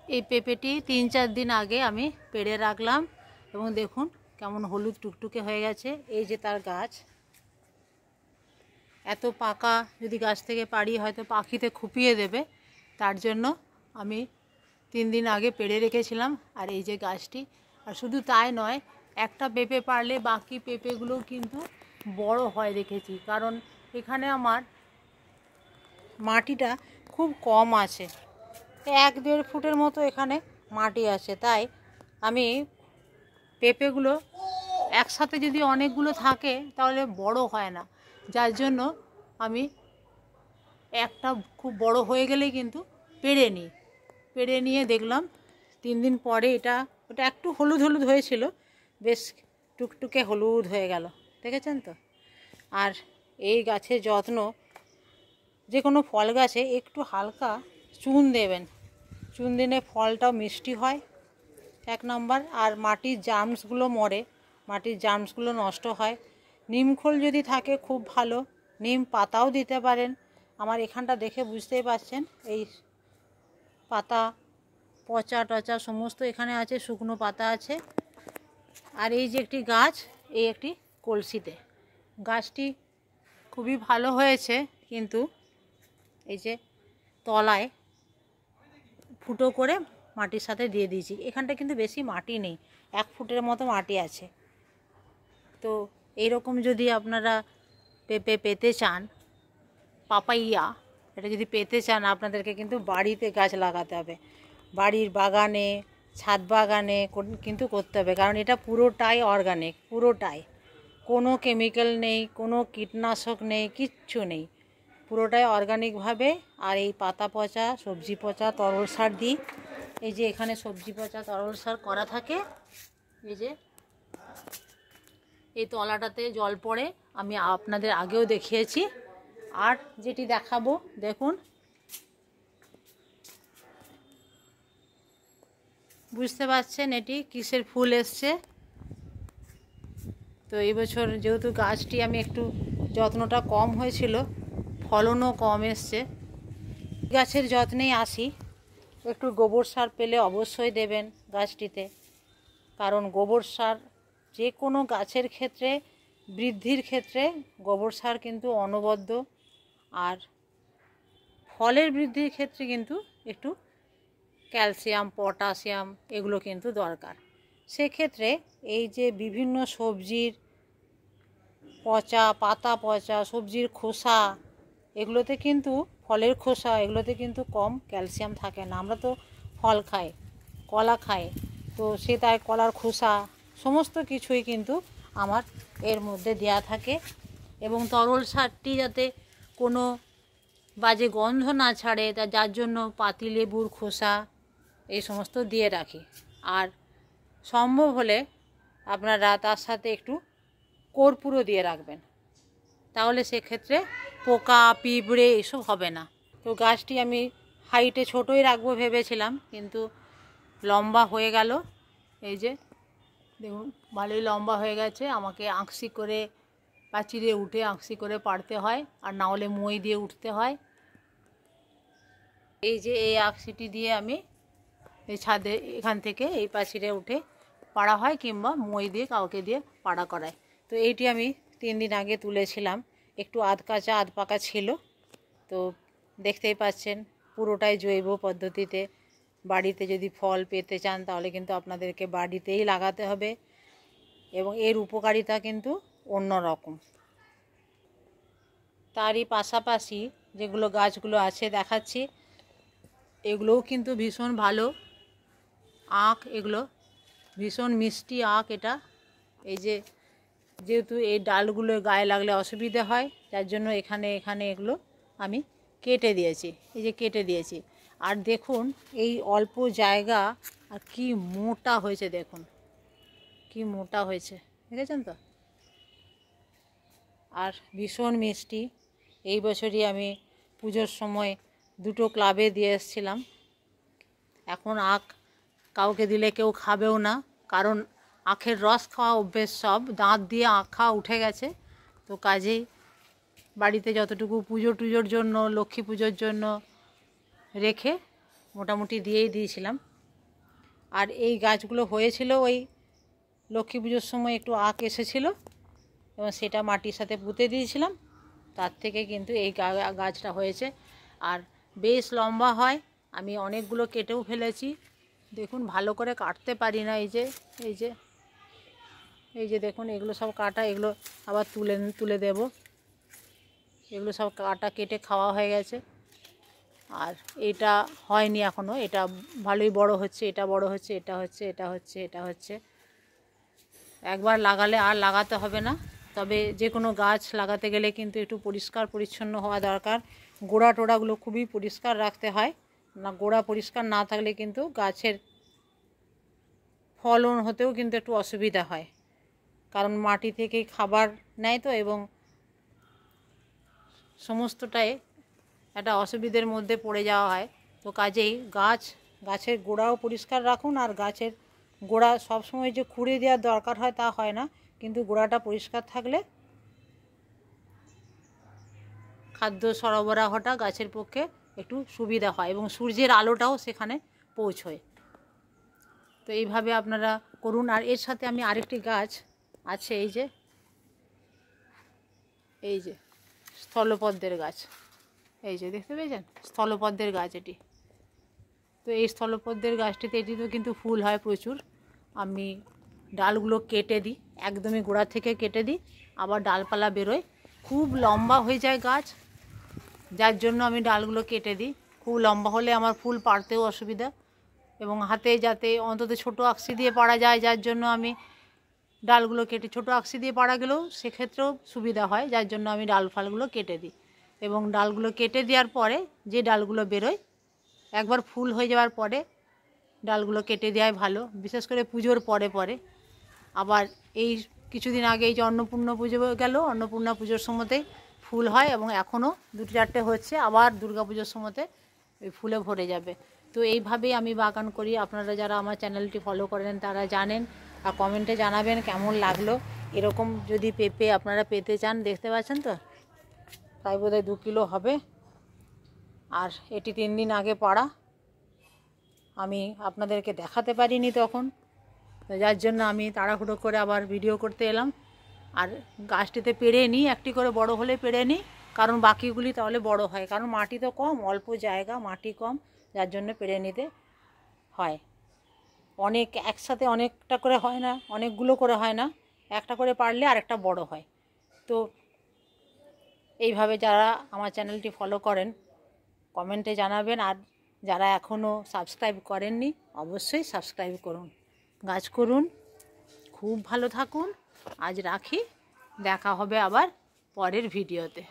এই পেঁপেটি 3-4 দিন আগে আমি পেড়ে রাখলাম এবং দেখুন কেমন হলুদ টুকটুকে হয়ে গেছে। এই যে তার গাছ, এত পাকা যদি গাছ থেকে পারি হয়তো পাখিতে খুপিয়ে দেবে, তার জন্য আমি 3 দিন আগে পেড়ে রেখেছিলাম। আর এই যে গাছটি, আর শুধু তাই নয়, একটা পেঁপে পারলে বাকি পেঁপেগুলোও কিন্তু বড় হয় দেখেছি, কারণ এখানে আমার মাটিটা খুব কম আছে, 1-1.5 ফুটের মতো এখানে মাটি আছে, তাই আমি পেঁপেগুলো একসাথে যদি অনেকগুলো থাকে তাহলে বড় হয় না, যার জন্য আমি একটা খুব বড় হয়ে গেলেই কিন্তু পেড়ে নিই। পেড়ে নিয়ে দেখলাম 3 দিন পরে ওটা একটু হলুদ হলুদ হয়েছিল, বেশ টুকটুকে হলুদ হয়ে গেল, দেখেছেন তো। আর এই গাছের যত্ন, যে কোনো ফল গাছে একটু হালকা চুন দেবেন, চুন দিলে ফলটাও মিষ্টি হয় 1 নম্বর, আর মাটির জার্মসগুলো মরে, মাটির জার্মসগুলো নষ্ট হয়। নিমখোল যদি থাকে খুব ভালো, নিম পাতাও দিতে পারেন। আমার এখানটা দেখে বুঝতেই পারছেন, এই পাতা পচা টচা সমস্ত এখানে আছে, শুকনো পাতা আছে। আর এই যে একটি গাছ, এই একটি কলসিতে, গাছটি খুবই ভালো হয়েছে, কিন্তু এই যে তলায় ফুটো করে মাটির সাথে দিয়ে দিয়েছি। এখানটা কিন্তু বেশি মাটি নেই, 1 ফুটের মতো মাটি আছে। তো এইরকম যদি আপনারা পেঁপে পেতে চান, পাপাইয়া, এটা যদি পেতে চান, আপনাদেরকে কিন্তু বাড়িতে গাছ লাগাতে হবে, বাড়ির বাগানে, ছাদ বাগানে কিন্তু করতে হবে, কারণ এটা পুরোটাই অর্গানিক, পুরোটাই, কোনো কেমিক্যাল নেই, কোনো কীটনাশক নেই, কিচ্ছু নেই, পুরোটাই অর্গানিকভাবে। আর এই পাতা পচা, সবজি পচা তরল সার দিই, এই যে এখানে সবজি পচা তরল সার করা থাকে, এই যে এই তলাটাতে জল পড়ে, আমি আপনাদের আগেও দেখিয়েছি। আর যেটি দেখাবো, দেখুন, বুঝতে পারছেন এটি কিসের ফুল এসছে। তো এই বছর যেহেতু গাছটি আমি একটু যত্নটা কম হয়েছিল, ফলনও কম এসছে, গাছের যত্নেই আসি। একটু গোবর সার পেলে অবশ্যই দেবেন গাছটিতে, কারণ গোবর সার যে কোনো গাছের ক্ষেত্রে, বৃদ্ধির ক্ষেত্রে গোবর সার কিন্তু অনবদ্য। আর ফলের বৃদ্ধির ক্ষেত্রে কিন্তু একটু ক্যালসিয়াম, পটাশিয়াম এগুলো কিন্তু দরকার। সেক্ষেত্রে এই যে বিভিন্ন সবজির পচা, পাতা পচা, সবজির খোসা, এগুলোতে কিন্তু, ফলের খোসা, এগুলোতে কিন্তু কম ক্যালসিয়াম থাকে না। আমরা তো ফল খাই, কলা খাই, তো সে তাই কলার খোসা সমস্ত কিছুই কিন্তু আমার এর মধ্যে দেয়া থাকে। এবং তরল সারটি যাতে কোনো বাজে গন্ধ না ছাড়ে, যার জন্য পাতিলেবুর খোসা এই সমস্ত দিয়ে রাখি। আর সম্ভব হলে আপনারা তার সাথে একটু কর্পূরও দিয়ে রাখবেন, তাহলে সেক্ষেত্রে পোকা পিঁপড়ে এসব হবে না। তো গাছটি আমি হাইটে ছোটোই রাখবো ভেবেছিলাম, কিন্তু লম্বা হয়ে গেল, এই যে দেখুন ভালোই লম্বা হয়ে গেছে। আমাকে আঁকশি করে পাচিরে উঠে আঁকশি করে পাড়তে হয়, আর না হলে মই দিয়ে উঠতে হয়। এই যে এই আঁকশিটি দিয়ে আমি এই ছাদে, এখান থেকে এই পাচিরে উঠে পাড়া হয়, কিংবা মই দিয়ে কাউকে দিয়ে পাড়া করায়। তো এইটি আমি 3 দিন আগে তুলেছিলাম, একটু আধ কাঁচা আধ পাকা ছিল। তো দেখতেই পাচ্ছেন পুরোটাই জৈব পদ্ধতিতে। বাড়িতে যদি ফল পেতে চান তাহলে কিন্তু আপনাদেরকে বাড়িতেই লাগাতে হবে, এবং এর উপকারিতা কিন্তু অন্য রকম। তারই পাশাপাশি যেগুলো গাছগুলো আছে দেখাচ্ছি, এগুলোও কিন্তু ভীষণ ভালো। আখ, এগুলো ভীষণ মিষ্টি আখ এটা। এই যে যেহেতু এই ডালগুলো গায়ে লাগলে অসুবিধে হয়, যার জন্য এখানে এখানে এগুলো আমি কেটে দিয়েছি, এই যে কেটে দিয়েছি। আর দেখুন এই অল্প জায়গা, আর কি মোটা হয়েছে, দেখুন কি মোটা হয়েছে, দেখেছেন তো। আর ভীষণ মিষ্টি। এই বছরই আমি পুজোর সময় 2টো ক্লাবে দিয়ে এসেছিলাম। এখন আখ কাউকে দিলে কেউ খাবেও না, কারণ আখের রস খাওয়া অভ্যেস, সব দাঁত দিয়ে আখ খাওয়া উঠে গেছে। তো কাজেই বাড়িতে যতটুকু পুজো টুজোর জন্য, লক্ষ্মী পুজোর জন্য রেখে মোটামুটি দিয়েই দিয়েছিলাম। আর এই গাছগুলো হয়েছিল ওই লক্ষ্মী পুজোর সময় একটু আঁক এসেছিলো এবং সেটা মাটির সাথে পুঁতে দিয়েছিলাম, তার থেকে কিন্তু এই গাছটা হয়েছে। আর বেশ লম্বা হয়, আমি অনেকগুলো কেটেও ফেলেছি। দেখুন ভালো করে কাটতে পারি না, এই যে দেখুন এগুলো সব কাটা, এগুলো আবার তুলে দেব। এগুলো সব কাটা কেটে খাওয়া হয়ে গেছে। আর এটা হয়নি এখনও, এটা ভালোই বড় হচ্ছে, এটা বড় হচ্ছে, এটা হচ্ছে। একবার লাগালে আর লাগাতে হবে না। তবে যে কোনো গাছ লাগাতে গেলে কিন্তু একটু পরিষ্কার পরিচ্ছন্ন হওয়া দরকার। গোড়া টোড়াগুলো খুবই পরিষ্কার রাখতে হয়, না গোড়া পরিষ্কার না থাকলে কিন্তু গাছের ফলন হতেও কিন্তু একটু অসুবিধা হয়, কারণ মাটি থেকে খাবার নেয় তো, এবং সমস্তটাই একটা অসুবিধার মধ্যে পড়ে যাওয়া হয়। তো কাজেই গাছের গোড়াও পরিষ্কার রাখুন। আর গাছের গোড়া সবসময় যে খুঁড়ে দেওয়ার দরকার হয় তা হয় না, কিন্তু গোড়াটা পরিষ্কার থাকলে খাদ্য সরবরাহটা গাছের পক্ষে একটু সুবিধা হয় এবং সূর্যের আলোটাও সেখানে পৌঁছয়। তো এইভাবে আপনারা করুন। আর এর সাথে আমি আরেকটি গাছ আছে, এই যে স্থলপদ্মের গাছ, এই যে দেখতে পেয়েছেন স্থলপদ্মের গাছ এটি। তো এই স্থলপদ্মের গাছটিতে এটিতেও কিন্তু ফুল হয় প্রচুর। আমি ডালগুলো কেটে দিই, একদমই গোড়া থেকে কেটে দিই, আবার ডালপালা বেরোয়, খুব লম্বা হয়ে যায় গাছ, যার জন্য আমি ডালগুলো কেটে দিই। খুব লম্বা হলে আমার ফুল পাড়তেও অসুবিধা, এবং হাতে যাতে অন্তত ছোটো আকসি দিয়ে পাড়া যায়, যার জন্য আমি ডালগুলো কেটে, ছোটো আকসি দিয়ে পাড়া গেলেও সেক্ষেত্রেও সুবিধা হয়, যার জন্য আমি ডাল ফালগুলো কেটে দিই। এবং ডালগুলো কেটে দেওয়ার পরে যে ডালগুলো বেরোয়, একবার ফুল হয়ে যাওয়ার পরে ডালগুলো কেটে দেওয়াই ভালো, বিশেষ করে পুজোর পরে। আবার এই কিছুদিন আগে এই যে অন্নপূর্ণা পুজো গেল, অন্নপূর্ণা পুজোর সময়তে ফুল হয়, এবং এখনও 2-4টে হচ্ছে, আবার দুর্গা পুজোর সময়তে ওই ফুলে ভরে যাবে। তো এইভাবেই আমি বাগান করি। আপনারা যারা আমার চ্যানেলটি ফলো করেন তারা জানেন। আর কমেন্টে জানাবেন কেমন লাগলো। এরকম যদি পেঁপে আপনারা পেতে চান, দেখতে পাচ্ছেন তো প্রায় বোধহয় 2 কিলো হবে। আর এটি 3 দিন আগে পাড়া, আমি আপনাদেরকে দেখাতে পারিনি তখন, যার জন্য আমি তাড়াহুড়ো করে আবার ভিডিও করতে এলাম। আর গাছটিতে পেড়ে নিই, একটি করে বড় হলে পেড়ে নিই, কারণ বাকিগুলি তাহলে বড় হয়, কারণ মাটি তো কম, অল্প জায়গা, মাটি কম, যার জন্য পেড়ে নিতে হয়। একসাথে অনেকটা করে হয় না, অনেকগুলো করে হয় না, একটা করে পারলে আরেকটা বড় হয়। তো এইভাবে যারা আমার চ্যানেলটি ফলো করেন কমেন্টে জানাবেন। আর যারা এখনও সাবস্ক্রাইব করেননি অবশ্যই সাবস্ক্রাইব করুন, গাছ করুন। খুব ভালো থাকুন। আজ রাখি, দেখা হবে আবার পরের ভিডিওতে।